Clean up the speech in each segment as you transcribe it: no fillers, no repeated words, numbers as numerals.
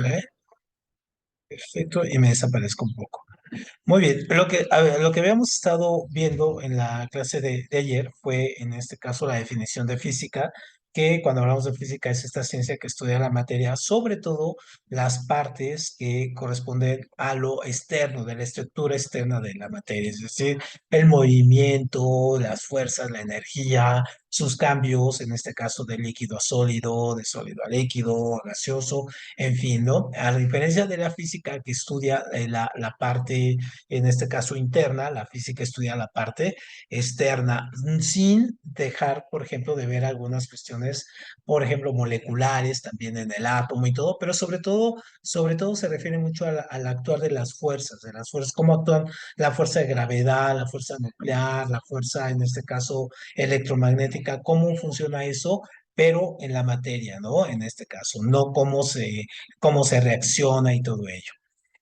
¿eh? Perfecto, y me desaparezco un poco. Muy bien, a ver, lo que habíamos estado viendo en la clase de ayer fue, en este caso, la definición de física, que cuando hablamos de física es esta ciencia que estudia la materia, sobre todo las partes que corresponden a lo externo, de la estructura externa de la materia, es decir, el movimiento, las fuerzas, la energía, sus cambios, en este caso de líquido a sólido, de sólido a líquido, a gaseoso, en fin, ¿no? A diferencia de la física que estudia la parte en este caso interna, la física estudia la parte externa, sin dejar, por ejemplo, de ver algunas cuestiones, por ejemplo, moleculares, también en el átomo y todo, pero sobre todo se refiere mucho al actuar de las fuerzas, cómo actúan la fuerza de gravedad, la fuerza nuclear, la fuerza, en este caso, electromagnética, cómo funciona eso, pero en la materia, ¿no? En este caso, no cómo se reacciona y todo ello.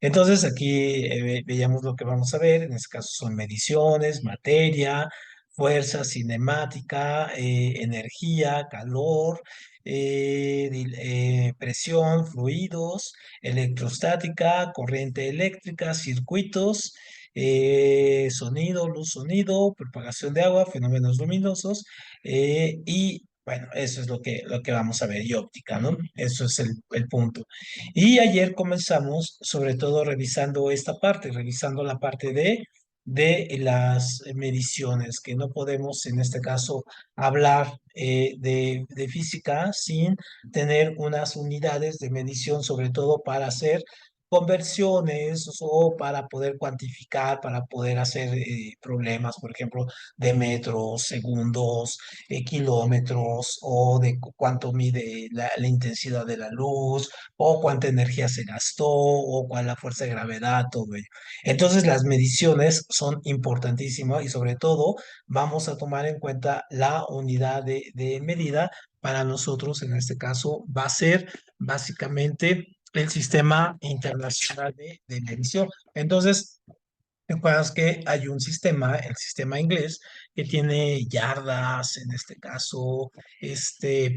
Entonces aquí veíamos lo que vamos a ver, en este caso son mediciones, materia, fuerza cinemática, energía, calor, presión, fluidos, electrostática, corriente eléctrica, circuitos, sonido, luz, sonido, propagación de agua, fenómenos luminosos, y bueno, eso es lo que vamos a ver, y óptica, ¿no? Eso es el punto. Y ayer comenzamos sobre todo revisando esta parte, revisando la parte de las mediciones, que no podemos en este caso hablar de física sin tener unas unidades de medición, sobre todo para hacer conversiones o para poder cuantificar, para poder hacer problemas, por ejemplo, de metros, segundos, kilómetros o de cuánto mide la intensidad de la luz o cuánta energía se gastó, o cuál es la fuerza de gravedad, todo ello. Entonces, las mediciones son importantísimas y sobre todo vamos a tomar en cuenta la unidad de medida. Para nosotros, en este caso, va a ser básicamente el sistema internacional de medición. Entonces, recuerdas que hay un sistema, el sistema inglés, que tiene yardas, en este caso,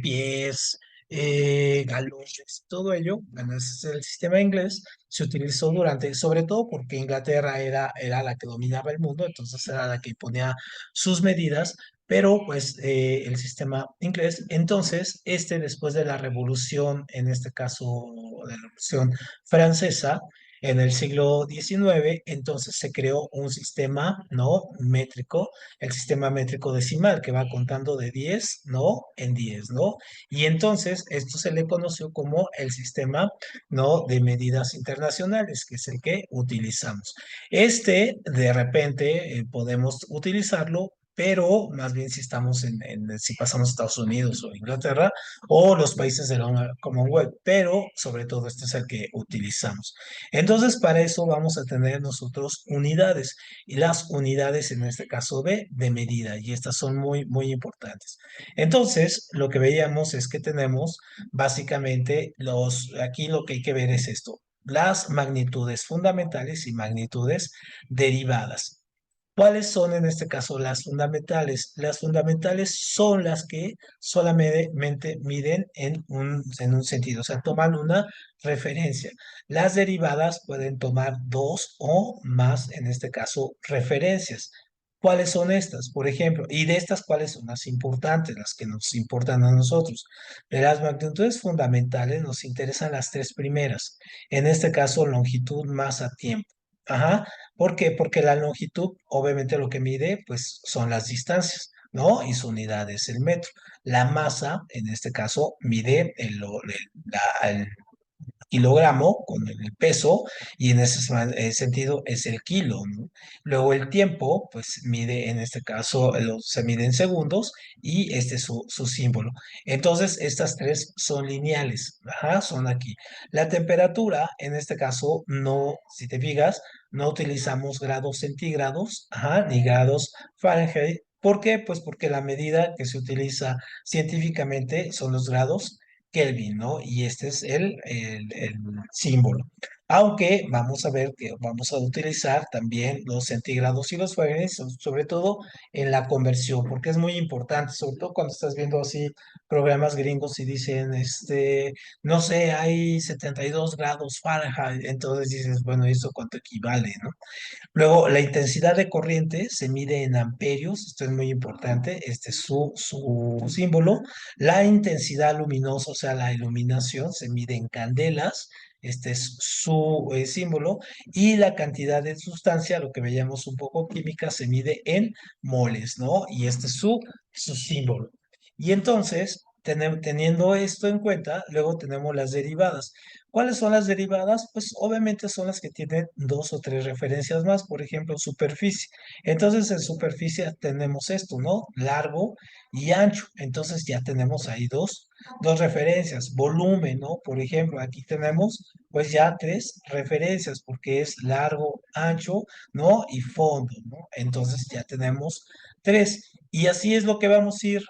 pies, galones, todo ello. Bueno, ese es el sistema inglés. Se utilizó durante, sobre todo porque Inglaterra era la que dominaba el mundo, entonces era la que ponía sus medidas, pero pues el sistema inglés. Entonces, después de la revolución, en este caso, de la revolución francesa, en el siglo XIX, entonces se creó un sistema, ¿no? Métrico, el sistema métrico decimal, que va contando de 10, ¿no? En 10, ¿no? Y entonces esto se le conoció como el sistema, ¿no? De medidas internacionales, que es el que utilizamos. De repente, podemos utilizarlo, pero más bien si estamos si pasamos a Estados Unidos o Inglaterra o los países de la Commonwealth, pero sobre todo este es el que utilizamos. Entonces, para eso vamos a tener nosotros unidades, y las unidades en este caso de medida, y estas son muy, muy importantes. Entonces, lo que veíamos es que tenemos básicamente aquí lo que hay que ver es esto, las magnitudes fundamentales y magnitudes derivadas. ¿Cuáles son en este caso las fundamentales? Las fundamentales son las que solamente miden en un sentido, o sea, toman una referencia. Las derivadas pueden tomar dos o más, en este caso, referencias. ¿Cuáles son estas? Por ejemplo, y de estas, ¿cuáles son las importantes, las que nos importan a nosotros? De las magnitudes fundamentales nos interesan las tres primeras. En este caso, longitud, masa, tiempo. Ajá. ¿Por qué? Porque la longitud, obviamente lo que mide, pues son las distancias, ¿no? Y su unidad es el metro. La masa, en este caso, mide el kilogramo con el peso, y en ese sentido es el kilo, ¿no? Luego el tiempo, pues mide, en este caso, se mide en segundos, y este es su símbolo. Entonces, estas tres son lineales, ajá, son aquí. La temperatura, en este caso, no, si te fijas, no utilizamos grados centígrados, ajá, ni grados Fahrenheit. ¿Por qué? Pues porque la medida que se utiliza científicamente son los grados Kelvin, ¿no? Y este es el símbolo. Aunque vamos a ver que vamos a utilizar también los centígrados y los Fahrenheit, sobre todo en la conversión, porque es muy importante, sobre todo cuando estás viendo así programas gringos y dicen, no sé, hay 72 grados Fahrenheit, entonces dices, bueno, ¿eso cuánto equivale, no? Luego, la intensidad de corriente se mide en amperios, esto es muy importante, este es su símbolo. La intensidad luminosa, o sea, la iluminación, se mide en candelas, este es su símbolo. Y la cantidad de sustancia, lo que veíamos un poco química, se mide en moles, ¿no? Y este es su símbolo. Y entonces, teniendo esto en cuenta, luego tenemos las derivadas. ¿Cuáles son las derivadas? Pues obviamente son las que tienen dos o tres referencias más, por ejemplo, superficie. Entonces en superficie tenemos esto, ¿no? Largo y ancho. Entonces ya tenemos ahí dos referencias. Volumen, ¿no? Por ejemplo, aquí tenemos pues ya tres referencias porque es largo, ancho, ¿no? Y fondo, ¿no? Entonces ya tenemos tres. Y así es lo que vamos a ir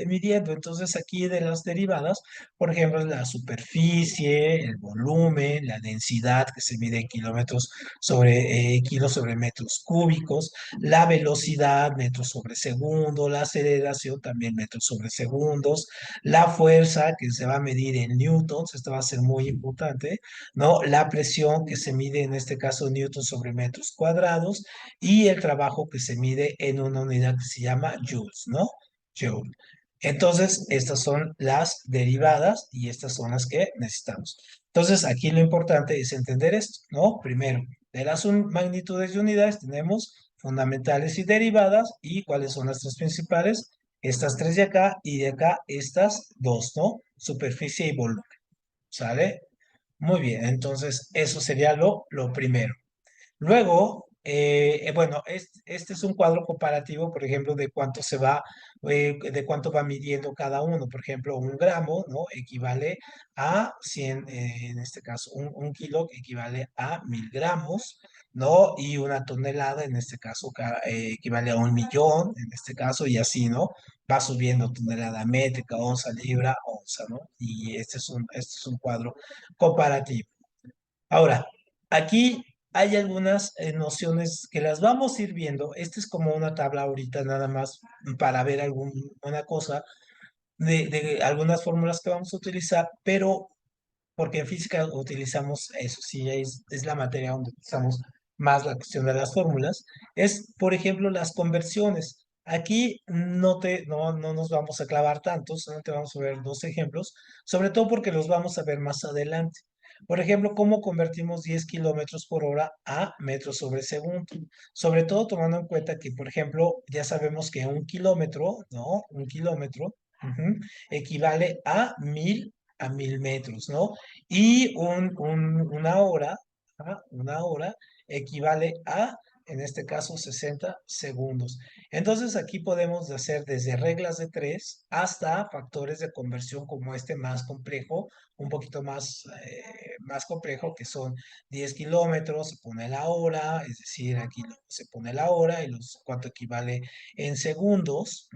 midiendo. Entonces aquí de las derivadas, por ejemplo, la superficie, el volumen, la densidad que se mide en kilómetros sobre kilos sobre metros cúbicos, la velocidad, metros sobre segundo, la aceleración también metros sobre segundos, la fuerza que se va a medir en newtons, esto va a ser muy importante, ¿no? La presión que se mide en este caso newtons sobre metros cuadrados y el trabajo que se mide en una unidad que se llama joules, ¿no? Joule. Entonces, estas son las derivadas y estas son las que necesitamos. Entonces, aquí lo importante es entender esto, ¿no? Primero, de las magnitudes de unidades tenemos fundamentales y derivadas y cuáles son las tres principales. Estas tres de acá estas dos, ¿no? Superficie y volumen, ¿sale? Muy bien, entonces eso sería lo primero. Luego, bueno, este es un cuadro comparativo, por ejemplo, de cuánto de cuánto va midiendo cada uno. Por ejemplo, un gramo, ¿no? Equivale a 100, en este caso, un kilo equivale a 1000 gramos, ¿no? Y una tonelada, en este caso, equivale a 1 millón, en este caso, y así, ¿no? Va subiendo tonelada métrica, onza, libra, onza, ¿no? Y este es un cuadro comparativo. Ahora, aquí hay algunas nociones que las vamos a ir viendo. Esta es como una tabla ahorita nada más para ver alguna cosa de algunas fórmulas que vamos a utilizar, pero porque en física utilizamos eso, sí, es la materia donde utilizamos más la cuestión de las fórmulas, es, por ejemplo, las conversiones. Aquí no nos vamos a clavar tanto, solamente vamos a ver dos ejemplos, sobre todo porque los vamos a ver más adelante. Por ejemplo, cómo convertimos 10 kilómetros por hora a metros sobre segundo. Sobre todo tomando en cuenta que, por ejemplo, ya sabemos que un kilómetro, ¿no? Un kilómetro equivale a 1000 metros, ¿no? Y una hora equivale a, en este caso, 60 segundos. Entonces aquí podemos hacer desde reglas de tres hasta factores de conversión como este más complejo, un poquito más complejo, que son 10 kilómetros, se pone la hora, es decir, aquí se pone la hora y cuánto equivale en segundos,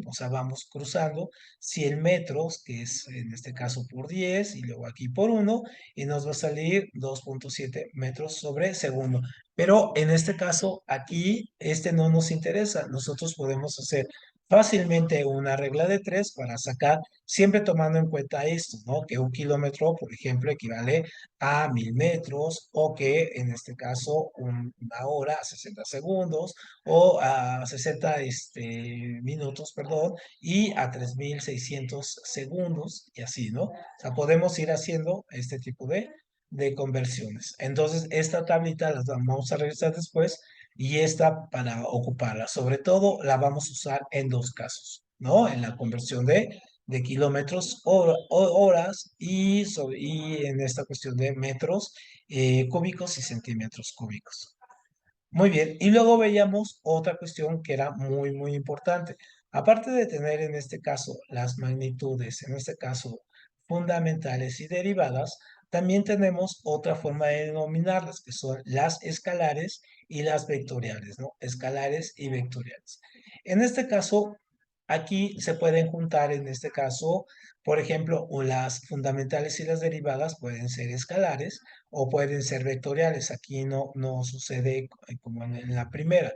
o sea, vamos cruzando 100 metros, que es en este caso por 10 y luego aquí por uno y nos va a salir 2,7 metros sobre segundo. Pero en este caso, aquí, este no nos interesa. Nosotros podemos hacer fácilmente una regla de tres para sacar, siempre tomando en cuenta esto, ¿no? Que un kilómetro, por ejemplo, equivale a 1000 metros o que en este caso una hora a 60 segundos o a 60 minutos, perdón, y a 3600 segundos y así, ¿no? O sea, podemos ir haciendo este tipo de conversiones. Entonces, esta tablita la vamos a revisar después y esta para ocuparla. Sobre todo la vamos a usar en dos casos, ¿no? En la conversión de kilómetros, horas y en esta cuestión de metros cúbicos y centímetros cúbicos. Muy bien, y luego veíamos otra cuestión que era muy importante. Aparte de tener en este caso las magnitudes, en este caso fundamentales y derivadas, también tenemos otra forma de denominarlas, que son las escalares y las vectoriales, ¿no? Escalares y vectoriales. En este caso, Aquí se pueden juntar en este caso, por ejemplo, o las fundamentales y las derivadas pueden ser escalares o pueden ser vectoriales. Aquí no sucede como en la primera.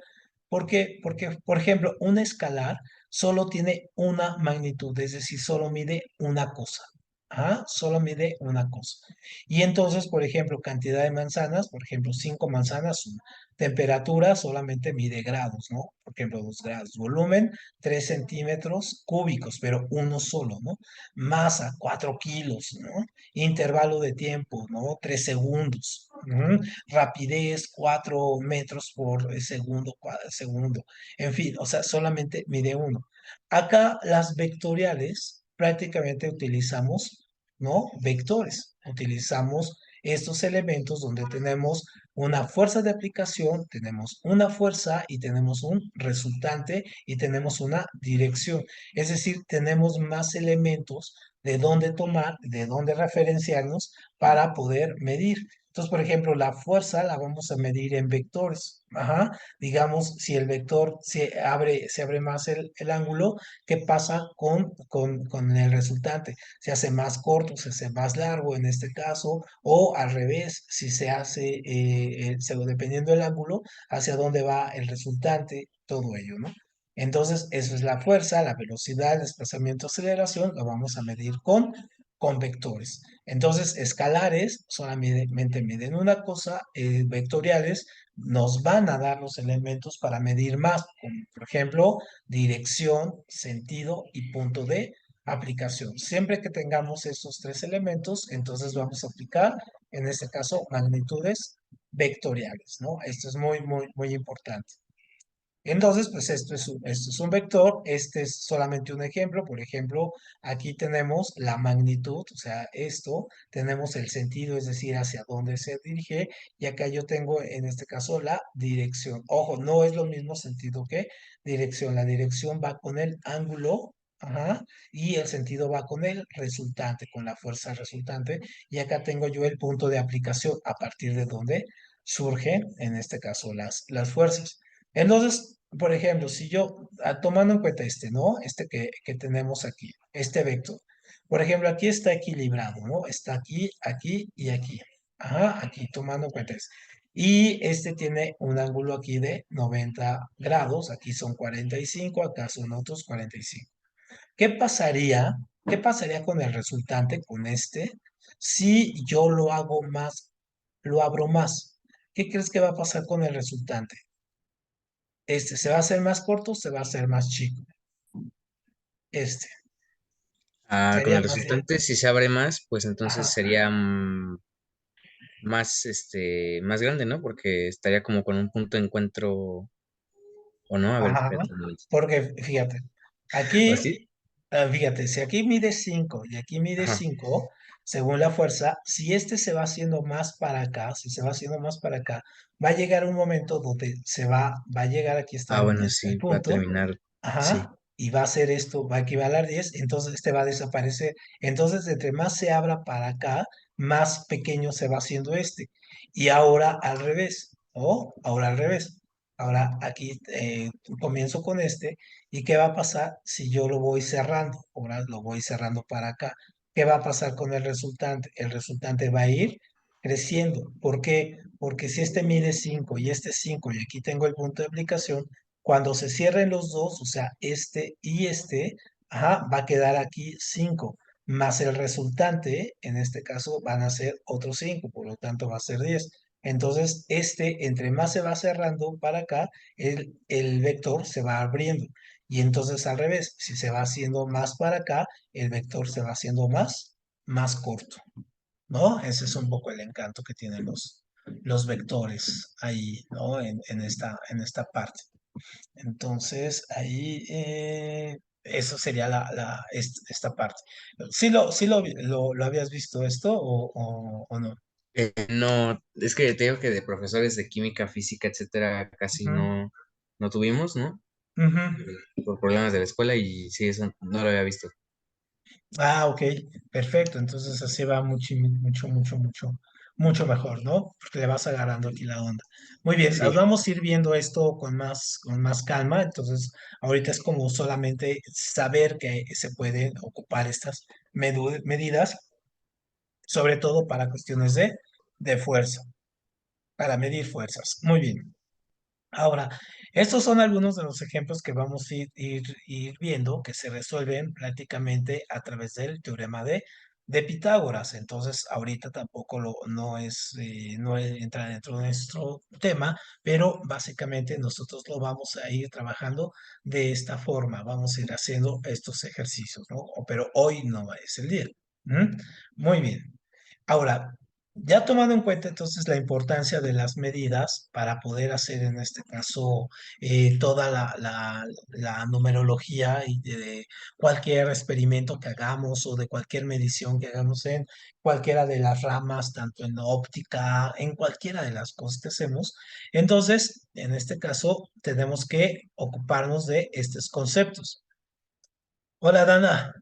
¿Por qué? Porque, por ejemplo, un escalar solo tiene una magnitud, es decir, solo mide una cosa. Ajá, solo mide una cosa. Y entonces, por ejemplo, cantidad de manzanas, por ejemplo, 5 manzanas, una. Temperatura solamente mide grados, ¿no? Por ejemplo, 2 grados. Volumen, 3 centímetros cúbicos, pero uno solo, ¿no? Masa, 4 kilos, ¿no? Intervalo de tiempo, ¿no? 3 segundos. Rapidez, 4 metros por segundo, segundo. En fin, o sea, solamente mide uno. Acá las vectoriales prácticamente utilizamos, ¿no? Vectores. Utilizamos estos elementos donde tenemos una fuerza de aplicación, tenemos una fuerza y tenemos un resultante y tenemos una dirección. Es decir, tenemos más elementos de dónde tomar, de dónde referenciarnos para poder medir. Entonces, por ejemplo, la fuerza la vamos a medir en vectores. Ajá. Digamos, si el vector se abre más el ángulo, ¿qué pasa con el resultante? Se hace más corto, se hace más largo en este caso, o al revés, si se hace, dependiendo del ángulo, hacia dónde va el resultante, todo ello, ¿no? Entonces, eso es la fuerza, la velocidad, el desplazamiento, aceleración, lo vamos a medir con vectores. Entonces, escalares solamente miden una cosa, vectoriales nos van a dar los elementos para medir más, como por ejemplo, dirección, sentido y punto de aplicación. Siempre que tengamos estos tres elementos, entonces vamos a aplicar, en este caso, magnitudes vectoriales, ¿no? Esto es muy, muy, muy importante. Entonces, pues esto es un vector, este es solamente un ejemplo. Por ejemplo, aquí tenemos la magnitud, o sea, esto, tenemos el sentido, es decir, hacia dónde se dirige, y acá yo tengo, en este caso, la dirección. Ojo, no es lo mismo sentido que dirección. La dirección va con el ángulo, ajá, y el sentido va con el resultante, con la fuerza resultante, y acá tengo yo el punto de aplicación a partir de donde surgen, en este caso, las fuerzas. Entonces, por ejemplo, si yo, tomando en cuenta este, ¿no? Este que tenemos aquí, este vector. Por ejemplo, aquí está equilibrado, ¿no? Está aquí, aquí y aquí. Ajá, aquí, tomando en cuenta eso. Y este tiene un ángulo aquí de 90 grados. Aquí son 45, acá son otros 45. ¿Qué pasaría? ¿Qué pasaría con el resultante, con este, si yo lo hago más, lo abro más? ¿Qué crees que va a pasar con el resultante? ¿Se va a hacer más corto o se va a hacer más chico? Este, Ah, con sería el más bien. resultante, si se abre más, pues entonces Ajá, sería más, más grande, ¿no? Porque estaría como con un punto de encuentro, ¿o no? A ver, ajá. espérate un momentito. Porque fíjate, ¿O aquí, sí? fíjate, si aquí mide 5 y aquí mide Ajá. 5 según la fuerza, si este se va haciendo más para acá, si se va haciendo más para acá, va a llegar un momento donde va a llegar, aquí está Ah, bueno, el sí, va a punto. terminar, sí. Ajá, y va a ser esto, va a equivaler a 10, entonces este va a desaparecer. Entonces, entre más se abra para acá, más pequeño se va haciendo este. Y ahora al revés, ¿o? Ahora al revés. Ahora aquí comienzo con este, ¿y qué va a pasar si yo lo voy cerrando? Ahora lo voy cerrando para acá. ¿Qué va a pasar con el resultante? El resultante va a ir creciendo. ¿Por qué? Porque si este mide 5 y este 5 y aquí tengo el punto de aplicación, cuando se cierren los dos, o sea, este y este, ajá, va a quedar aquí 5, más el resultante, en este caso van a ser otros 5, por lo tanto va a ser 10. Entonces, entre más se va cerrando para acá, el vector se va abriendo. Y entonces al revés, si se va haciendo más para acá, el vector se va haciendo más corto, ¿no? Ese es un poco el encanto que tienen los vectores ahí, ¿no? En esta parte. Entonces, ahí, eso sería esta parte. ¿Sí lo habías visto esto o no? No, es que te digo que de profesores de química, física, etcétera, casi Ujú, no tuvimos, ¿no? ujú. Por problemas de la escuela y sí, eso no lo había visto. Ah, ok, perfecto. Entonces así va mucho, mucho, mucho, mucho, mucho mejor, ¿no? Porque le vas agarrando aquí la onda. Muy bien, las Sí, vamos a ir viendo esto con más calma. Entonces, ahorita es como solamente saber que se pueden ocupar estas medidas, sobre todo para cuestiones de fuerza, para medir fuerzas. Muy bien. Ahora, estos son algunos de los ejemplos que vamos a ir viendo que se resuelven prácticamente a través del teorema de Pitágoras. Entonces, ahorita tampoco entra dentro de nuestro tema, pero básicamente nosotros lo vamos a ir trabajando de esta forma. Vamos a ir haciendo estos ejercicios, ¿no? Pero hoy no es el día. ¿Mm? Muy bien. Ahora, ya tomando en cuenta entonces la importancia de las medidas para poder hacer en este caso toda la numerología y de cualquier experimento que hagamos o de cualquier medición que hagamos en cualquiera de las ramas, tanto en óptica, en cualquiera de las cosas que hacemos, entonces en este caso tenemos que ocuparnos de estos conceptos. Hola Dana,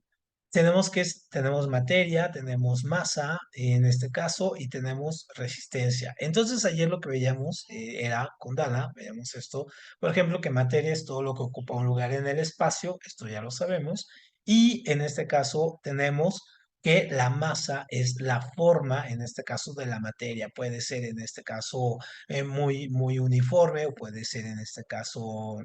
tenemos materia, tenemos masa en este caso y tenemos resistencia. Entonces ayer lo que veíamos era con Dana, veíamos esto, por ejemplo, que materia es todo lo que ocupa un lugar en el espacio, esto ya lo sabemos, y en este caso tenemos que la masa es la forma, en este caso, de la materia. Puede ser en este caso muy uniforme o puede ser en este caso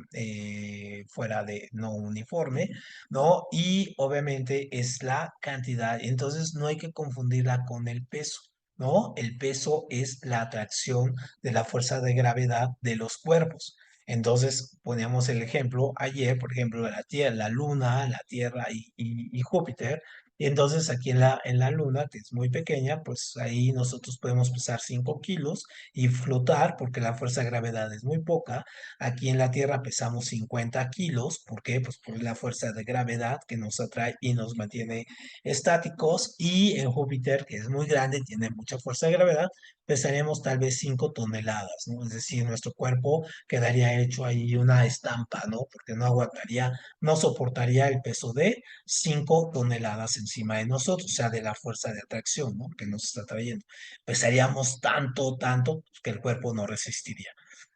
fuera de no uniforme. ¿No? Y obviamente es la cantidad. Entonces no hay que confundirla con el peso, ¿no? El peso es la atracción de la fuerza de gravedad de los cuerpos. Entonces poníamos el ejemplo ayer, por ejemplo, de la Tierra, la Luna, la Tierra y Júpiter. Y entonces aquí en la Luna, que es muy pequeña, pues ahí nosotros podemos pesar 5 kilos y flotar porque la fuerza de gravedad es muy poca. Aquí en la Tierra pesamos 50 kilos. ¿Por qué? Pues por la fuerza de gravedad que nos atrae y nos mantiene estáticos. Y en Júpiter, que es muy grande, tiene mucha fuerza de gravedad, pesaríamos tal vez 5 toneladas, ¿no? Es decir, nuestro cuerpo quedaría hecho ahí una estampa, ¿no? Porque no aguantaría, no soportaría el peso de 5 toneladas encima de nosotros, o sea, de la fuerza de atracción, ¿no? Que nos está trayendo. Pesaríamos tanto, que el cuerpo no resistiría.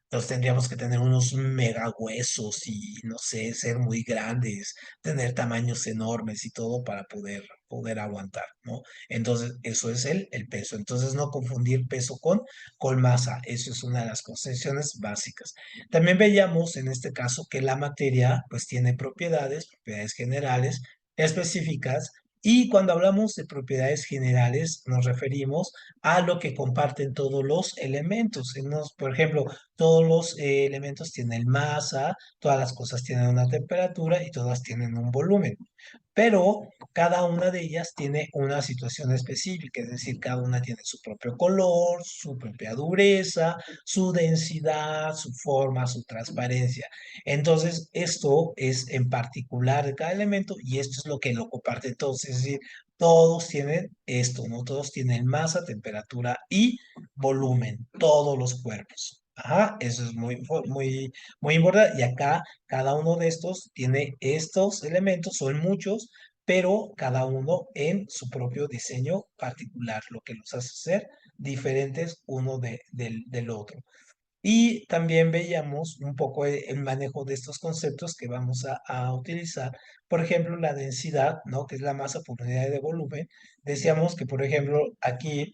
Entonces tendríamos que tener unos mega huesos y no sé, ser muy grandes, tener tamaños enormes y todo para poder aguantar, ¿no? Entonces, eso es el peso. Entonces, no confundir peso con masa. Eso es una de las concepciones básicas. También veíamos en este caso que la materia pues tiene propiedades generales específicas. Y cuando hablamos de propiedades generales, nos referimos a lo que comparten todos los elementos. Por ejemplo, todos los elementos tienen masa, todas las cosas tienen una temperatura y todas tienen un volumen. Pero cada una de ellas tiene una situación específica, es decir, cada una tiene su propio color, su propia dureza, su densidad, su forma, su transparencia. Entonces, esto es en particular de cada elemento y esto es lo que lo comparte todos. Es decir, todos tienen esto, ¿no? Todos tienen masa, temperatura y volumen, todos los cuerpos. Ajá, eso es muy importante. Y acá cada uno de estos tiene estos elementos, son muchos, pero cada uno en su propio diseño particular, lo que los hace ser diferentes uno del otro. Y también veíamos un poco el manejo de estos conceptos que vamos a utilizar. Por ejemplo, la densidad, ¿no? Que es la masa por unidad de volumen. Decíamos que, por ejemplo, aquí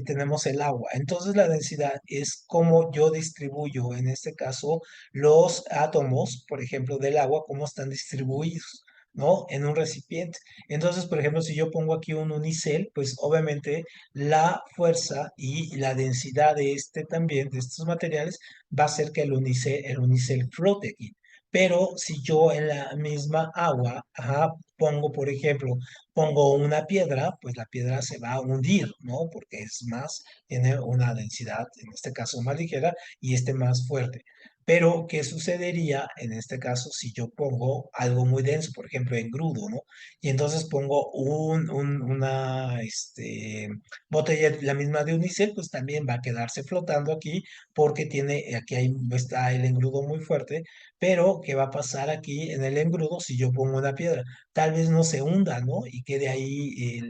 tenemos el agua. Entonces, la densidad es cómo yo distribuyo, en este caso, los átomos, por ejemplo, del agua, cómo están distribuidos, ¿no? En un recipiente. Entonces, por ejemplo, si yo pongo aquí un unicel, pues obviamente la fuerza y la densidad de este también, de estos materiales, va a hacer que el unicel flote aquí. Pero si yo en la misma agua, ajá, pongo, por ejemplo, pongo una piedra, pues la piedra se va a hundir, ¿no? Porque es más, tiene una densidad, en este caso más ligera, y este más fuerte. Pero, ¿qué sucedería en este caso si yo pongo algo muy denso, por ejemplo, engrudo, ¿no? Y entonces pongo una botella, la misma de unicel, pues también va a quedarse flotando aquí porque aquí está el engrudo muy fuerte, pero ¿qué va a pasar aquí en el engrudo si yo pongo una piedra? Tal vez no se hunda, ¿no? Y quede ahí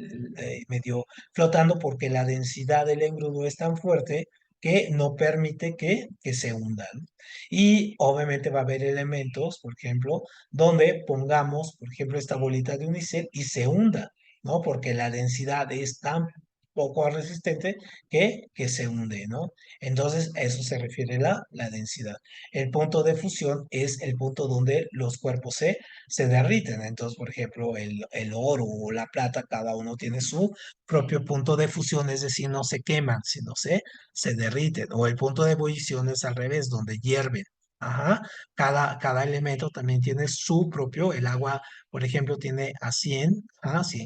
medio flotando porque la densidad del engrudo es tan fuerte que no permite que se hunda, ¿no? Y obviamente va a haber elementos, por ejemplo, donde pongamos, por ejemplo, esta bolita de unicel y se hunda, ¿no? Porque la densidad es tan poco resistente que se hunde, ¿no? Entonces, a eso se refiere la densidad. El punto de fusión es el punto donde los cuerpos se derriten. Entonces, por ejemplo, el oro o la plata, cada uno tiene su propio punto de fusión, es decir, no se queman, sino se derriten. O el punto de ebullición es al revés, donde hierven. Ajá. Cada elemento también tiene su propio, el agua, por ejemplo, tiene a 100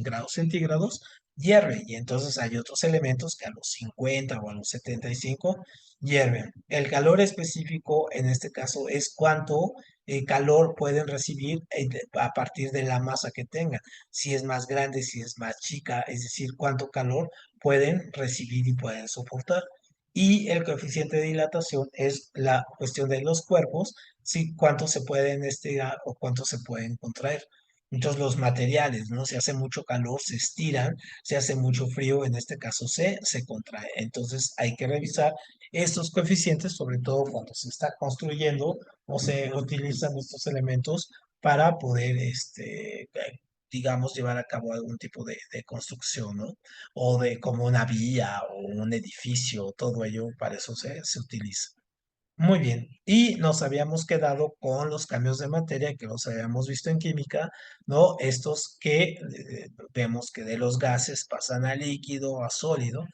grados centígrados, hierve. Y entonces hay otros elementos que a los 50 o a los 75 hierven. El calor específico en este caso es cuánto calor pueden recibir a partir de la masa que tengan. Si es más grande, si es más chica, es decir, cuánto calor pueden recibir y pueden soportar. Y el coeficiente de dilatación es la cuestión de los cuerpos, si cuánto se pueden estirar o cuánto se pueden contraer. Entonces los materiales, ¿no? Si hace mucho calor, se estiran, si hace mucho frío, en este caso se contrae. Entonces hay que revisar estos coeficientes, sobre todo cuando se está construyendo o se utilizan estos elementos para poder, digamos, llevar a cabo algún tipo de construcción, ¿no? O de como una vía o un edificio, todo ello para eso se utiliza. Muy bien, y nos habíamos quedado con los cambios de materia que los habíamos visto en química, ¿no? Estos que vemos que de los gases pasan a líquido, a sólido,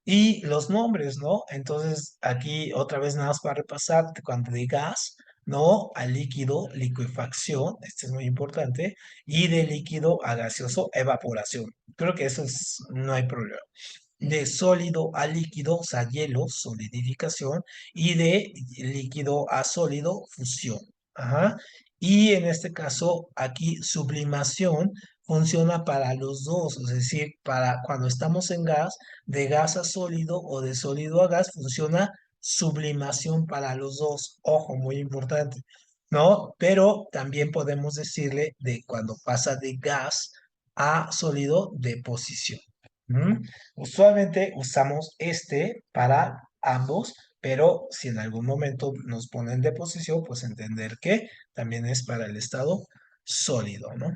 y los nombres, ¿no? Entonces, aquí otra vez nada más para repasar, cuando de gas, ¿no? A líquido, liquefacción, este es muy importante, y de líquido a gaseoso, evaporación. Creo que eso no hay problema. De sólido a líquido, o sea, hielo, solidificación, y de líquido a sólido, fusión. Ajá. Y en este caso, aquí sublimación funciona para los dos, es decir, para cuando estamos en gas, de gas a sólido o de sólido a gas, funciona sublimación para los dos. Ojo, muy importante, ¿no? Pero también podemos decirle de cuando pasa de gas a sólido, deposición. ¿Mm? Usualmente usamos este para ambos, pero si en algún momento nos ponen de posición, pues entender que también es para el estado sólido, ¿no?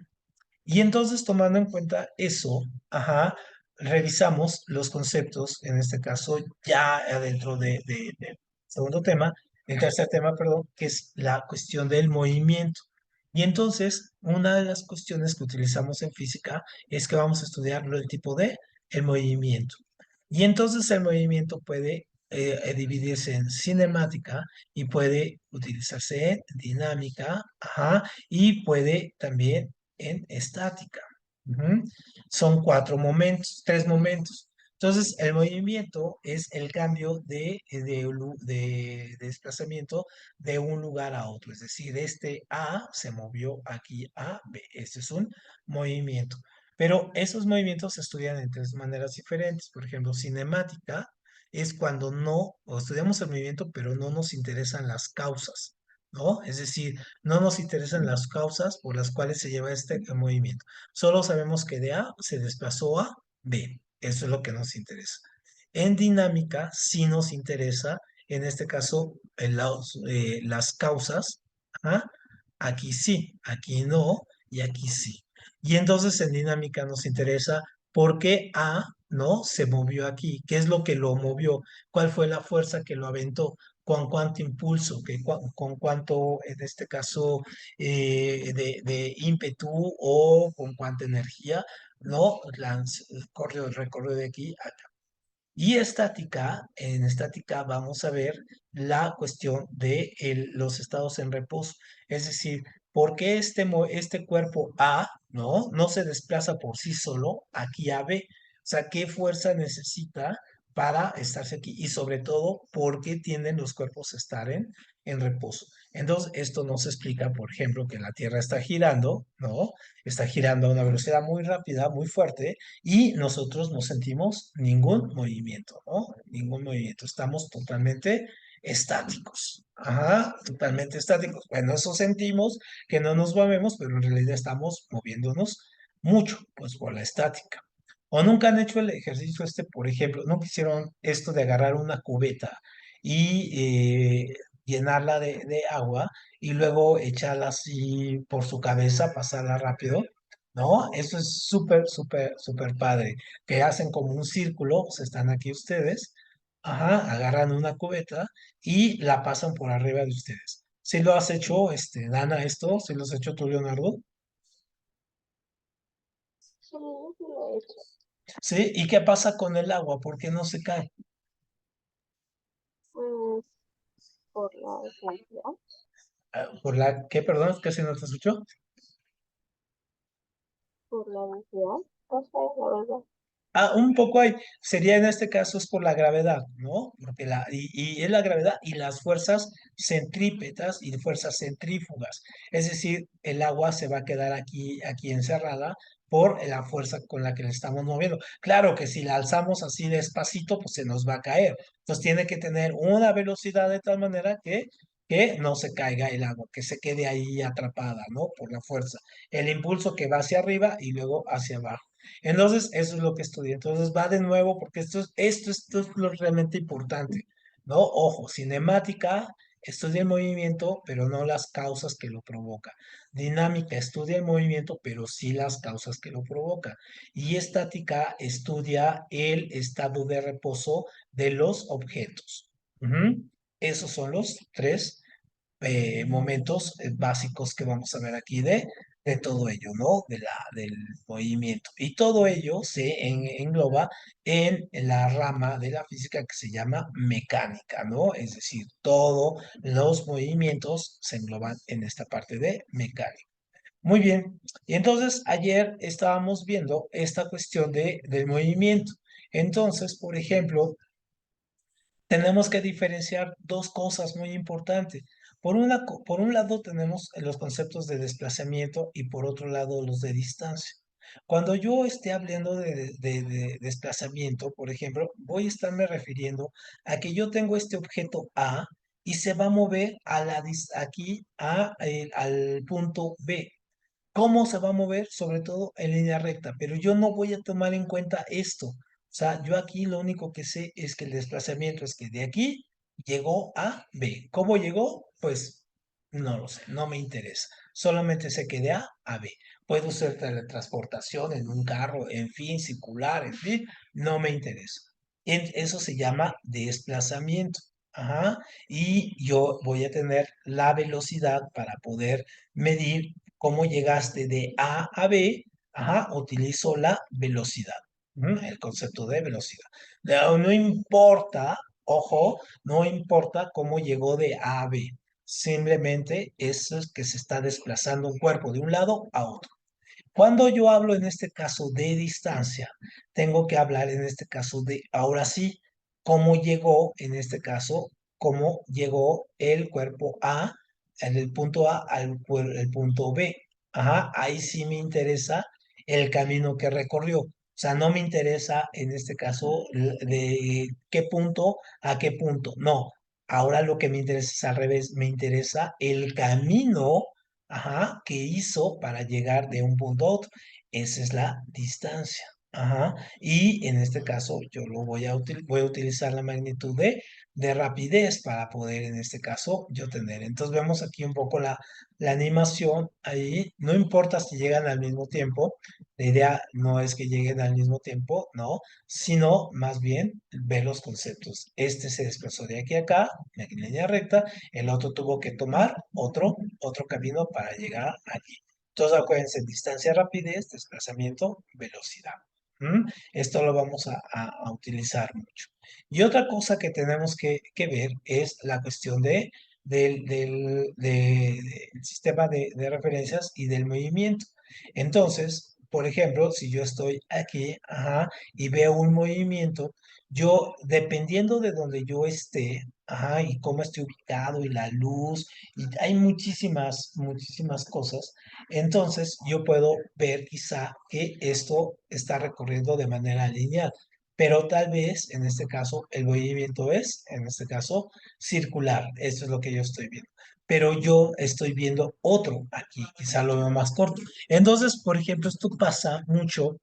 Y entonces, tomando en cuenta eso, ajá, revisamos los conceptos, en este caso, ya adentro del segundo tema, el tercer tema, perdón, que es la cuestión del movimiento. Y entonces, una de las cuestiones que utilizamos en física es que vamos a estudiar el tipo de el movimiento. Y entonces el movimiento puede dividirse en cinemática y puede utilizarse en dinámica, ajá, y puede también en estática. Ujú. Son tres momentos. Entonces, el movimiento es el cambio de desplazamiento de un lugar a otro. Es decir, este A se movió aquí a B. Este es un movimiento. Pero esos movimientos se estudian en tres maneras diferentes. Por ejemplo, cinemática es cuando no, o estudiamos el movimiento, pero no nos interesan las causas, ¿no? Es decir, no nos interesan las causas por las cuales se lleva este movimiento. Solo sabemos que de A se desplazó a B. Eso es lo que nos interesa. En dinámica sí nos interesa, en este caso, las causas. Ajá. Aquí sí, aquí no y aquí sí. Y entonces en dinámica nos interesa por qué A, ¿no? Se movió aquí. ¿Qué es lo que lo movió? ¿Cuál fue la fuerza que lo aventó? ¿Con cuánto impulso? ¿Con cuánto, en este caso, de ímpetu o con cuánta energía, ¿no? Recorrió de aquí a acá. Y estática, en estática vamos a ver la cuestión de los estados en reposo. Es decir, ¿por qué este cuerpo A, no se desplaza por sí solo aquí a B? O sea, ¿qué fuerza necesita para estarse aquí y sobre todo porque tienden los cuerpos a estar en reposo. Entonces, esto nos explica, por ejemplo, que la Tierra está girando, ¿no? Está girando a una velocidad muy rápida, muy fuerte, y nosotros no sentimos ningún movimiento, ¿no? Ningún movimiento. Estamos totalmente estáticos. Ajá, totalmente estáticos. Bueno, eso sentimos que no nos movemos, pero en realidad estamos moviéndonos mucho, pues por la estática. O nunca han hecho el ejercicio este, por ejemplo, no quisieron esto de agarrar una cubeta y llenarla de agua y luego echarla así por su cabeza, pasarla rápido, ¿no? Eso es súper, súper, súper padre, que hacen como un círculo, se están aquí ustedes, ajá, agarran una cubeta y la pasan por arriba de ustedes. ¿Sí lo has hecho, Dana, esto? ¿Sí lo has hecho tú, Leonardo? Sí, sí lo he hecho. ¿Sí? ¿Y qué pasa con el agua? ¿Por qué no se cae? Pues por la densidad, ¿Por la qué, perdón? ¿Qué se no te escuchó? por la densidad. No sé, la verdad. Un poco hay, sería en este caso es por la gravedad, ¿no? Porque y es la gravedad y las fuerzas centrípetas y fuerzas centrífugas. Es decir, el agua se va a quedar aquí encerrada por la fuerza con la que le estamos moviendo. Claro que si la alzamos así despacito, pues se nos va a caer. Entonces tiene que tener una velocidad de tal manera que no se caiga el agua, que se quede ahí atrapada, ¿no? Por la fuerza. El impulso que va hacia arriba y luego hacia abajo. Entonces, eso es lo que estudié. Entonces, va de nuevo, porque esto es lo realmente importante, ¿no? Ojo, cinemática estudia el movimiento, pero no las causas que lo provoca. Dinámica estudia el movimiento, pero sí las causas que lo provoca. Y estática estudia el estado de reposo de los objetos. Ujú. Esos son los tres momentos básicos que vamos a ver aquí de todo ello, ¿no? Del movimiento. Y todo ello se engloba en la rama de la física que se llama mecánica, ¿no? Es decir, todos los movimientos se engloban en esta parte de mecánica. Muy bien. Y entonces ayer estábamos viendo esta cuestión del movimiento. Entonces, por ejemplo, tenemos que diferenciar dos cosas muy importantes. Por un lado tenemos los conceptos de desplazamiento y por otro lado los de distancia. Cuando yo esté hablando de desplazamiento, por ejemplo, voy a estarme refiriendo a que yo tengo este objeto A y se va a mover aquí al punto B. ¿Cómo se va a mover? Sobre todo en línea recta, pero yo no voy a tomar en cuenta esto. O sea, yo aquí lo único que sé es que el desplazamiento es que de aquí llegó a B. ¿Cómo llegó? Pues no lo sé, no me interesa. Solamente sé que de A a B. Puedo hacer teletransportación en un carro, en fin, circular, en fin, no me interesa. Eso se llama desplazamiento. Ajá. Y yo voy a tener la velocidad para poder medir cómo llegaste de A a B, ajá, utilizo la velocidad, el concepto de velocidad. No importa, ojo, no importa cómo llegó de A a B, simplemente eso es que se está desplazando un cuerpo de un lado a otro. Cuando yo hablo en este caso de distancia, tengo que hablar en este caso de, ahora sí, cómo llegó, en este caso, cómo llegó el cuerpo A, en el punto A el punto B. Ajá, ahí sí me interesa el camino que recorrió. O sea, no me interesa en este caso de qué punto a qué punto. No, ahora lo que me interesa es al revés, me interesa el camino, ajá, que hizo para llegar de un punto a otro. Esa es la distancia. Ajá. Y en este caso yo voy a utilizar la magnitud de rapidez para poder en este caso yo tener. Entonces vemos aquí un poco la animación ahí. No importa si llegan al mismo tiempo. La idea no es que lleguen al mismo tiempo, no, sino más bien ver los conceptos. Este se desplazó de aquí a acá, en línea recta, el otro tuvo que tomar otro camino para llegar aquí. Entonces, acuérdense, distancia, rapidez, desplazamiento, velocidad. Esto lo vamos a utilizar mucho. Y otra cosa que tenemos que ver es la cuestión del sistema de referencias y del movimiento. Entonces, por ejemplo, si yo estoy aquí, y veo un movimiento, yo, dependiendo de donde yo esté, y cómo esté ubicado y la luz, y hay muchísimas cosas, entonces yo puedo ver quizá que esto está recorriendo de manera lineal. Pero tal vez, en este caso, el movimiento es, en este caso, circular. Esto es lo que yo estoy viendo. Pero yo estoy viendo otro aquí, quizá lo veo más corto. Entonces, por ejemplo, esto pasa mucho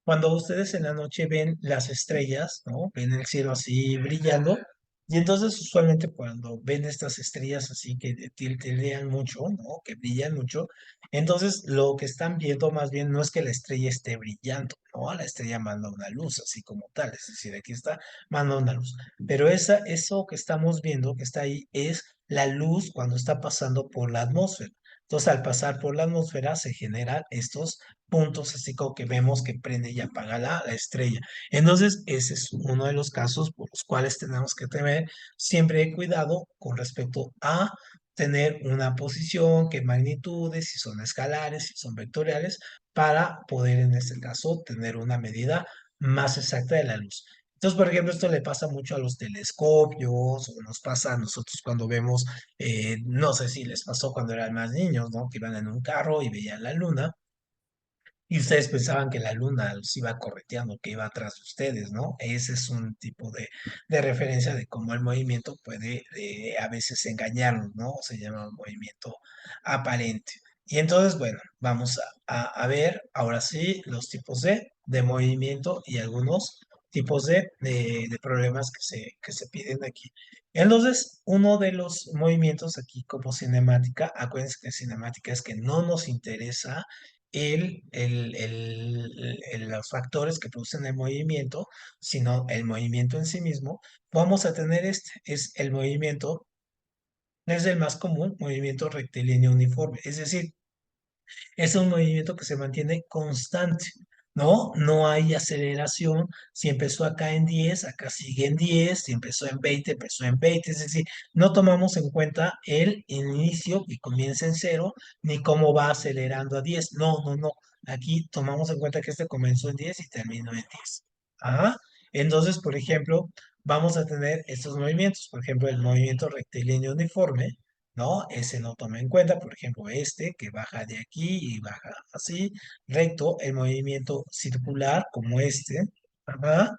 cuando ustedes en la noche ven las estrellas, ¿no? Ven el cielo así brillando. Y entonces usualmente cuando ven estas estrellas así que tildean mucho, ¿no? Que brillan mucho, entonces lo que están viendo más bien no es que la estrella esté brillando, ¿no? La estrella manda una luz así como tal, es decir, aquí está, manda una luz. Pero eso que estamos viendo, que está ahí, es la luz cuando está pasando por la atmósfera. Entonces, al pasar por la atmósfera se generan estos puntos, así como que vemos que prende y apaga la estrella. Entonces, ese es uno de los casos por los cuales tenemos que tener siempre cuidado con respecto a tener una posición, qué magnitudes, si son escalares, si son vectoriales, para poder en este caso tener una medida más exacta de la luz. Entonces, por ejemplo, esto le pasa mucho a los telescopios, o nos pasa a nosotros cuando vemos, no sé si les pasó cuando eran más niños, ¿no? Que iban en un carro y veían la luna, y ustedes pensaban que la luna los iba correteando, que iba atrás de ustedes, ¿no? Ese es un tipo de referencia de cómo el movimiento puede a veces engañarnos, ¿no? Se llama un movimiento aparente. Y entonces, bueno, vamos a ver ahora sí los tipos de movimiento y algunos tipos de problemas que se piden aquí. Entonces, uno de los movimientos aquí como cinemática, acuérdense que cinemática es que no nos interesa los factores que producen el movimiento, sino el movimiento en sí mismo, vamos a tener es el movimiento, es el más común, movimiento rectilíneo uniforme, es decir, es un movimiento que se mantiene constante, ¿no? No hay aceleración. Si empezó acá en 10, acá sigue en 10. Si empezó en 20, empezó en 20. Es decir, no tomamos en cuenta el inicio que comienza en 0, ni cómo va acelerando a 10. No, no, no. Aquí tomamos en cuenta que este comenzó en 10 y terminó en 10. Ajá. Entonces, por ejemplo, vamos a tener estos movimientos. Por ejemplo, el movimiento rectilíneo uniforme, ¿no? Ese no toma en cuenta, por ejemplo, este que baja de aquí y baja así, recto, el movimiento circular como este, ajá,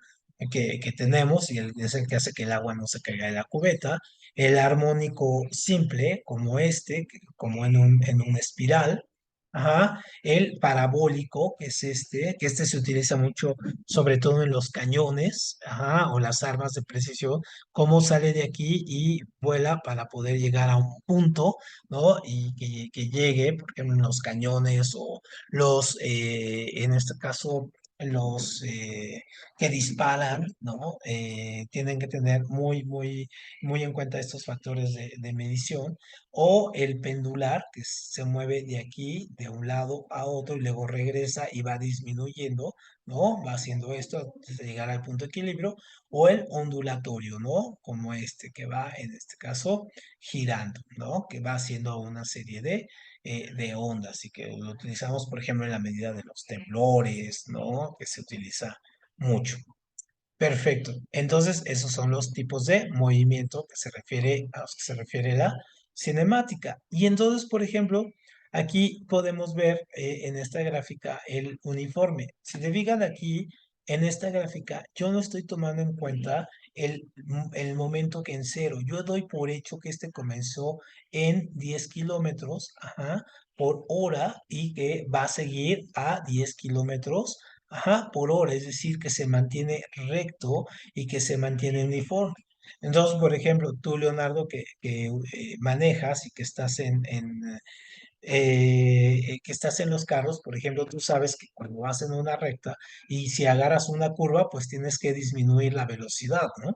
que tenemos y es el que hace que el agua no se caiga de la cubeta, el armónico simple como este, como en un espiral, ajá, el parabólico, que es que este se utiliza mucho, sobre todo en los cañones, ajá, o las armas de precisión, cómo sale de aquí y vuela para poder llegar a un punto, ¿no? Y que llegue, porque en los cañones o en este caso, los que disparan, ¿no? Tienen que tener muy en cuenta estos factores de medición, o el pendular, que se mueve de aquí, de un lado a otro, y luego regresa y va disminuyendo, ¿no? Va haciendo esto hasta llegar al punto de equilibrio, o el ondulatorio, ¿no? Como este que va, en este caso, girando, ¿no? Que va haciendo una serie de ondas y que lo utilizamos, por ejemplo, en la medida de los temblores, ¿no? Que se utiliza mucho. Perfecto. Entonces, esos son los tipos de movimiento que se refiere a los que se refiere la cinemática. Y entonces, por ejemplo, aquí podemos ver en esta gráfica el uniforme. Si te fijan aquí, en esta gráfica, yo no estoy tomando en cuenta el momento que en cero. Yo doy por hecho que este comenzó en 10 kilómetros, por hora, y que va a seguir a 10 kilómetros, por hora, es decir, que se mantiene recto y que se mantiene uniforme. Entonces, por ejemplo, tú, Leonardo, que manejas y que estás en los carros, por ejemplo, tú sabes que cuando vas en una recta y si agarras una curva, pues tienes que disminuir la velocidad, ¿no?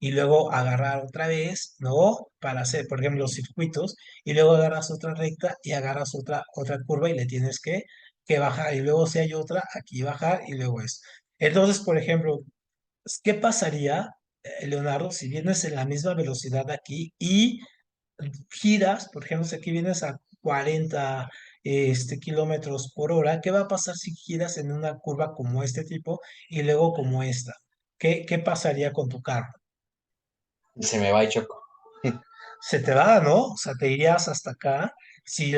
Y luego agarrar otra vez, ¿no? Para hacer, por ejemplo, los circuitos, y luego agarras otra recta y agarras otra curva y le tienes que bajar, y luego si hay otra, aquí bajar y luego esto. Entonces, por ejemplo, ¿qué pasaría, Leonardo, si vienes en la misma velocidad aquí y giras? Por ejemplo, si aquí vienes a 40 kilómetros por hora. ¿Qué va a pasar si giras en una curva como este tipo y luego como esta? ¿Qué pasaría con tu carro? Se me va y choco. Se te va, ¿no? O sea, te irías hasta acá. Si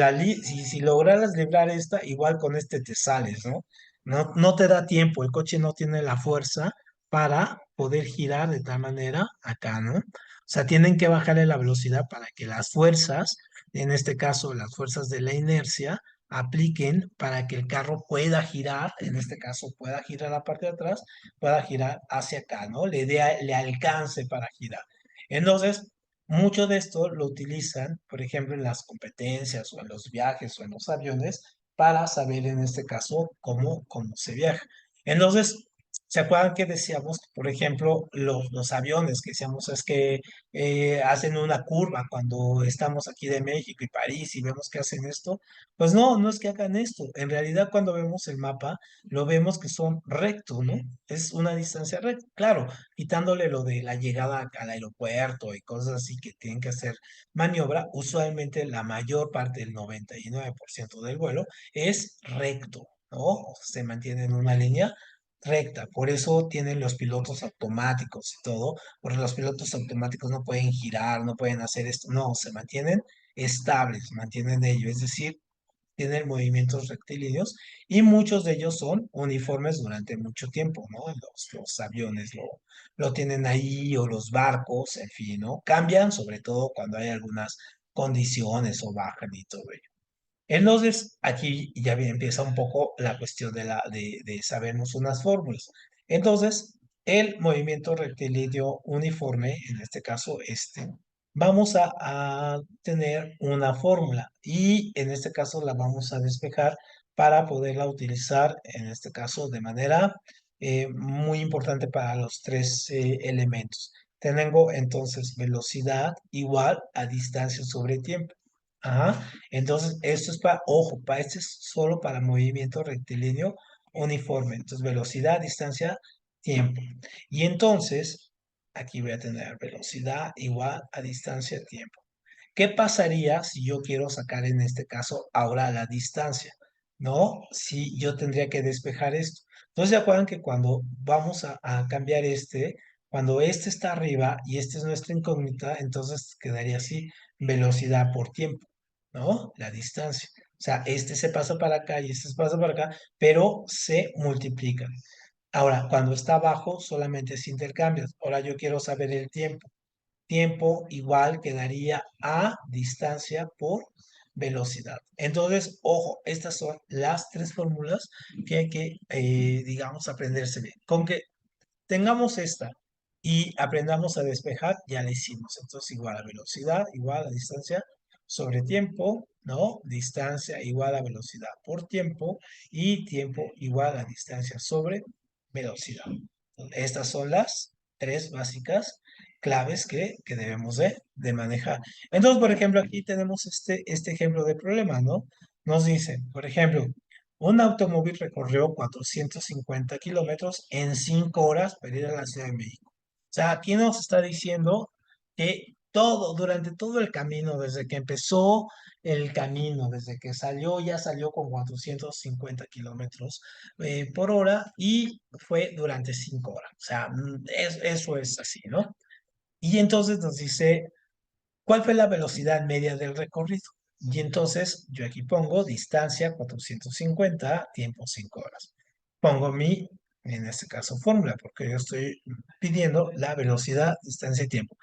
lograras librar esta, igual con este te sales, ¿no? No te da tiempo, el coche no tiene la fuerza para poder girar de tal manera acá, ¿no? O sea, tienen que bajarle la velocidad para que las fuerzas, en este caso las fuerzas de la inercia, apliquen para que el carro pueda girar, en este caso pueda girar la parte de atrás, pueda girar hacia acá, ¿no? Le alcance para girar. Entonces, mucho de esto lo utilizan, por ejemplo, en las competencias o en los viajes o en los aviones para saber en este caso cómo se viaja. Entonces, ¿se acuerdan que decíamos, por ejemplo, los aviones que decíamos es que hacen una curva cuando estamos aquí de México y París y vemos que hacen esto? Pues no es que hagan esto. En realidad, cuando vemos el mapa, lo vemos que son rectos, ¿no? Es una distancia recta. Claro, quitándole lo de la llegada al aeropuerto y cosas así que tienen que hacer maniobra, usualmente la mayor parte del 99% del vuelo es recto, ¿no? O se mantiene en una línea recta. Por eso tienen los pilotos automáticos y todo, porque los pilotos automáticos no pueden girar, no pueden hacer esto, no, se mantienen estables, mantienen ello, es decir, tienen movimientos rectilíneos y muchos de ellos son uniformes durante mucho tiempo, ¿no? Los aviones lo tienen ahí o los barcos, en fin, ¿no? Cambian sobre todo cuando hay algunas condiciones o bajan y todo ello. Entonces, aquí ya bien empieza un poco la cuestión de sabernos unas fórmulas. Entonces, el movimiento rectilíneo uniforme, en este caso vamos a tener una fórmula y en este caso la vamos a despejar para poderla utilizar, en este caso, de manera muy importante para los tres elementos. Tengo entonces velocidad igual a distancia sobre tiempo. Ajá. Entonces, esto es para, ojo, este es solo para movimiento rectilíneo uniforme. Entonces, velocidad, distancia, tiempo. Y entonces, aquí voy a tener velocidad igual a distancia, tiempo. ¿Qué pasaría si yo quiero sacar en este caso ahora la distancia? ¿No? Si yo tendría que despejar esto. Entonces, ¿se acuerdan que cuando vamos a cambiar cuando este está arriba y este es nuestra incógnita, entonces quedaría así, velocidad por tiempo, ¿no? La distancia. O sea, este se pasa para acá y este se pasa para acá, pero se multiplican. Ahora, cuando está abajo, solamente se intercambian. Ahora yo quiero saber el tiempo. Tiempo igual quedaría a distancia por velocidad. Entonces, ojo, estas son las tres fórmulas que hay que, digamos, aprenderse bien. Con que tengamos esta y aprendamos a despejar, ya la hicimos. Entonces, igual a velocidad, igual a distancia sobre tiempo, ¿no? Distancia igual a velocidad por tiempo y tiempo igual a distancia sobre velocidad. Estas son las tres básicas claves que debemos de manejar. Entonces, por ejemplo, aquí tenemos este ejemplo de problema, ¿no? Nos dice, por ejemplo, un automóvil recorrió 450 kilómetros en 5 horas para ir a la Ciudad de México. O sea, aquí nos está diciendo que durante todo el camino, desde que empezó el camino, desde que salió, ya salió con 450 kilómetros por hora y fue durante 5 horas. O sea, eso es así, ¿no? Y entonces nos dice ¿cuál fue la velocidad media del recorrido? Y entonces yo aquí pongo distancia 450, tiempo 5 horas. Pongo en este caso, fórmula, porque yo estoy pidiendo la velocidad, distancia y tiempo.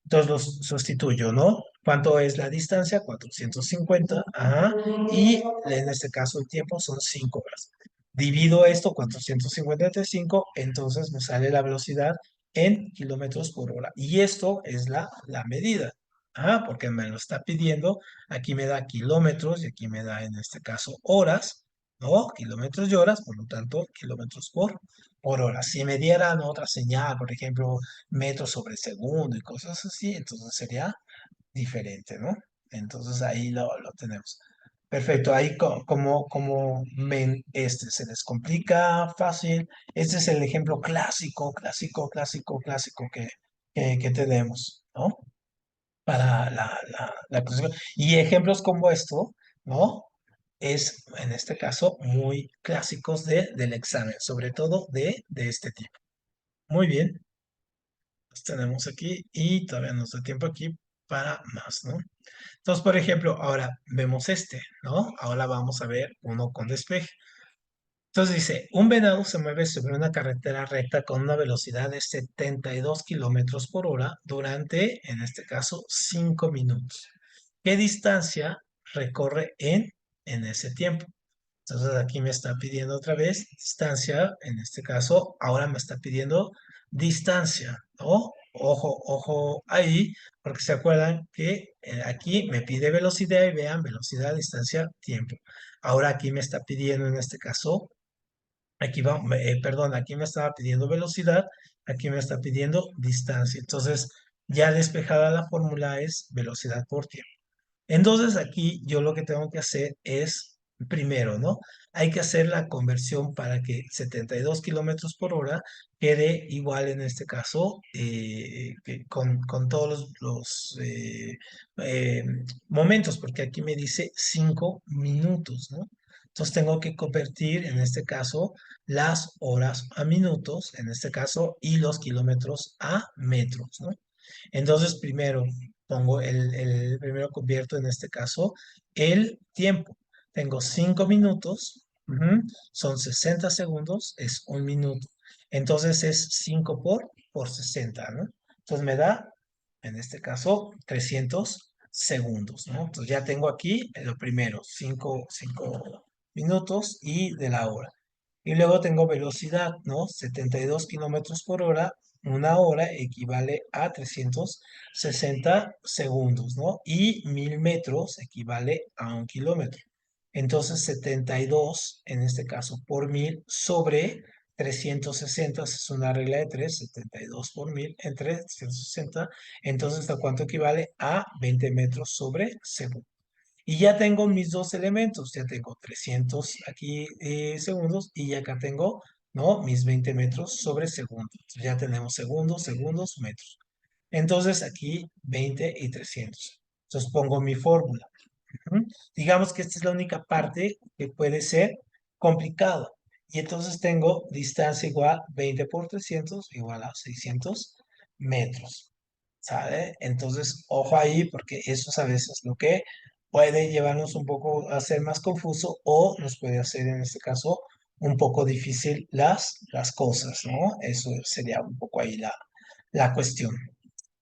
Entonces los sustituyo, ¿no? ¿Cuánto es la distancia? 450, ajá, y en este caso el tiempo son 5 horas. Divido esto, 450 entre 5, entonces me sale la velocidad en kilómetros por hora. Y esto es la medida, ajá, porque me lo está pidiendo, aquí me da kilómetros y aquí me da en este caso horas, ¿no? Kilómetros y horas, por lo tanto, kilómetros por hora. Si me dieran otra señal, por ejemplo, metros sobre segundo y cosas así, entonces sería diferente, ¿no? Entonces ahí lo tenemos. Perfecto, ahí como ven, se les complica fácil. Este es el ejemplo clásico que tenemos, ¿no? Para la expresión. Y ejemplos como esto, ¿no? es, en este caso, muy clásicos del examen, sobre todo de este tipo. Muy bien, los tenemos aquí y todavía nos da tiempo aquí para más, ¿no? Entonces, por ejemplo, ahora vemos este, ¿no? Ahora vamos a ver uno con despeje. Entonces dice, un venado se mueve sobre una carretera recta con una velocidad de 72 kilómetros por hora durante, en este caso, 5 minutos. ¿Qué distancia recorre en ese tiempo? Entonces aquí me está pidiendo otra vez distancia, en este caso, ahora me está pidiendo distancia, ¿no? Ojo, ojo ahí, porque se acuerdan que aquí me pide velocidad y vean velocidad, distancia, tiempo. Ahora aquí me está pidiendo en este caso, aquí va, perdón, aquí me estaba pidiendo velocidad, aquí me está pidiendo distancia. Entonces ya despejada la fórmula es velocidad por tiempo. Entonces aquí yo lo que tengo que hacer es, primero, ¿no? Hay que hacer la conversión para que 72 kilómetros por hora quede igual en este caso con todos los momentos, porque aquí me dice 5 minutos, ¿no? Entonces tengo que convertir en este caso las horas a minutos, en este caso, y los kilómetros a metros, ¿no? Entonces, primero pongo primero convierto en este caso el tiempo. Tengo 5 minutos, son 60 segundos, es un minuto. Entonces es 5 por 60, ¿no? Entonces me da, en este caso, 300 segundos, ¿no? Entonces ya tengo aquí lo primero, 5 minutos y de la hora. Y luego tengo velocidad, ¿no? 72 kilómetros por hora, una hora equivale a 360 segundos, ¿no? Y 1000 metros equivale a un kilómetro. Entonces, 72, en este caso, por 1000 sobre 360, es una regla de 3, 72 por 1000 entre 360. Entonces, ¿a cuánto equivale? A 20 metros sobre segundo. Y ya tengo mis dos elementos, ya tengo 300 aquí segundos y ya acá tengo, ¿no? Mis 20 metros sobre segundo. Entonces ya tenemos segundos, segundos, metros. Entonces aquí 20 y 300. Entonces pongo mi fórmula. Ujú. Digamos que esta es la única parte que puede ser complicada. Y entonces tengo distancia igual 20 por 300 igual a 600 metros. ¿Sale? Entonces, ojo ahí, porque eso es a veces lo que puede llevarnos un poco a ser más confuso o nos puede hacer, en este caso, un poco difícil las cosas, ¿no? Eso sería un poco ahí la cuestión.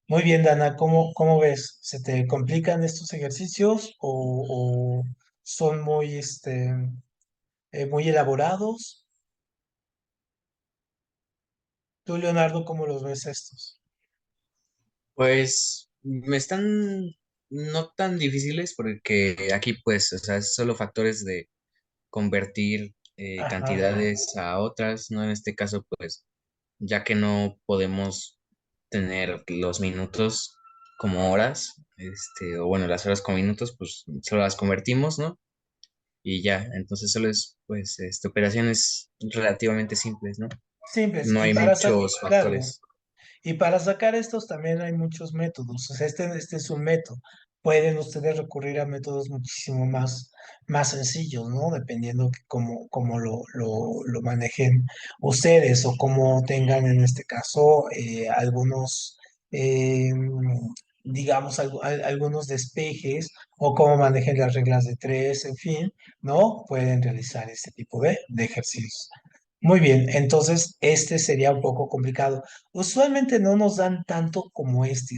Muy bien, Dana, ¿cómo ves? ¿Se te complican estos ejercicios o son muy elaborados? Tú, Leonardo, ¿cómo los ves estos? Pues me están no tan difíciles porque aquí pues, o sea, es solo factores de convertir Ajá. cantidades a otras, ¿no? En este caso, pues, ya que no podemos tener los minutos como horas, o bueno, las horas como minutos, pues solo las convertimos, ¿no? Y ya, entonces solo es, pues, operaciones relativamente simples, ¿no? Simples. No Y hay para sacar, muchos claro. factores. Y para sacar estos también hay muchos métodos. O sea, este es un método. Pueden ustedes recurrir a métodos muchísimo más sencillos, ¿no? Dependiendo que cómo lo manejen ustedes o cómo tengan en este caso algunos, digamos, algunos despejes o cómo manejen las reglas de tres, en fin, ¿no? Pueden realizar este tipo de ejercicios. Muy bien, entonces este sería un poco complicado. Usualmente no nos dan tanto como este.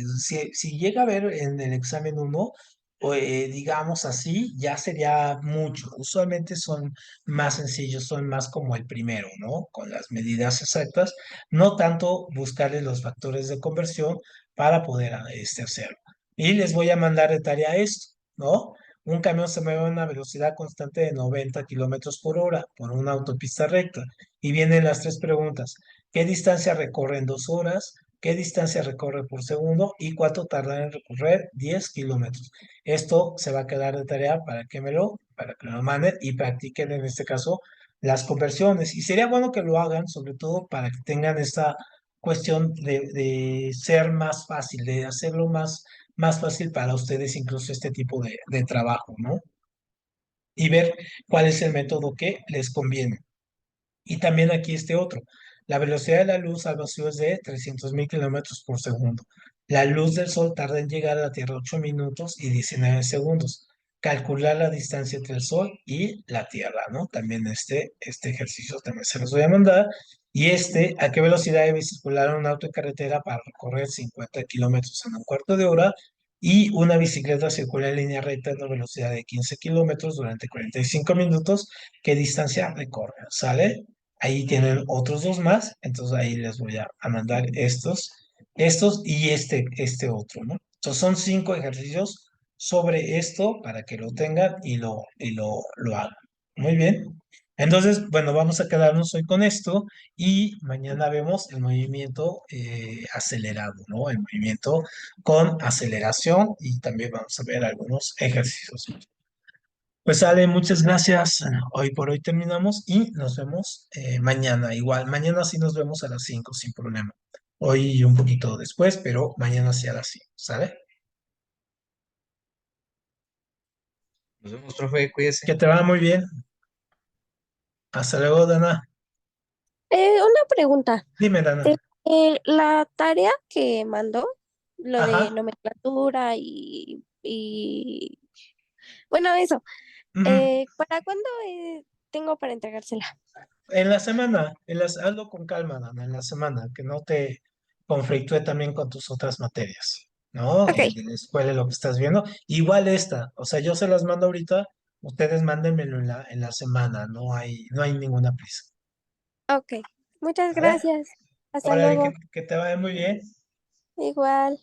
Si llega a ver en el examen uno, digamos así, ya sería mucho. Usualmente son más sencillos, son más como el primero, ¿no? Con las medidas exactas, no tanto buscarle los factores de conversión para poder hacerlo. Y les voy a mandar de tarea esto, ¿no? Un camión se mueve a una velocidad constante de 90 kilómetros por hora por una autopista recta. Y vienen las tres preguntas. ¿Qué distancia recorre en 2 horas? ¿Qué distancia recorre por segundo? ¿Y cuánto tarda en recorrer 10 kilómetros? Esto se va a quedar de tarea para que me lo manden y practiquen en este caso las conversiones. Y sería bueno que lo hagan, sobre todo para que tengan esta cuestión de ser más fácil, de hacerlo más fácil para ustedes incluso este tipo de trabajo, ¿no? y ver cuál es el método que les conviene. Y también aquí este otro. La velocidad de la luz al vacío es de 300.000 kilómetros por segundo. La luz del sol tarda en llegar a la Tierra 8 minutos y 19 segundos. Calcular la distancia entre el sol y la Tierra, ¿no? También este ejercicio también se los voy a mandar. Y ¿a qué velocidad debe circular un auto en carretera para recorrer 50 kilómetros en un cuarto de hora? Y una bicicleta circula en línea recta a una velocidad de 15 kilómetros durante 45 minutos. ¿Qué distancia recorre? ¿Sale? Ahí tienen otros dos más, entonces ahí les voy a mandar estos y este otro, ¿no? Entonces son 5 ejercicios sobre esto para que lo tengan y lo hagan. Muy bien. Entonces, bueno, vamos a quedarnos hoy con esto y mañana vemos el movimiento acelerado, ¿no? El movimiento con aceleración y también vamos a ver algunos ejercicios. Pues Ale, muchas gracias. Hoy por hoy terminamos y nos vemos mañana. Igual, mañana sí nos vemos a las 5 sin problema. Hoy un poquito después, pero mañana sí a las 5, ¿sale? Nos vemos, profe, cuídese. Que te va muy bien. Hasta luego, Dana. Una pregunta. Dime, De, Dana. la tarea que mandó, lo de Ajá. nomenclatura bueno, eso. Ujú. ¿Para cuándo tengo para entregársela? En la semana, hazlo con calma, Dana, en la semana, que no te conflictúe también con tus otras materias, ¿no? Ok, De la escuela, lo que estás viendo. Igual o sea, yo se las mando ahorita, ustedes mándenmelo en la semana, no hay ninguna prisa, ok. Muchas ¿vale? gracias. Hasta Órale, que, luego. que te vaya muy bien. Igual.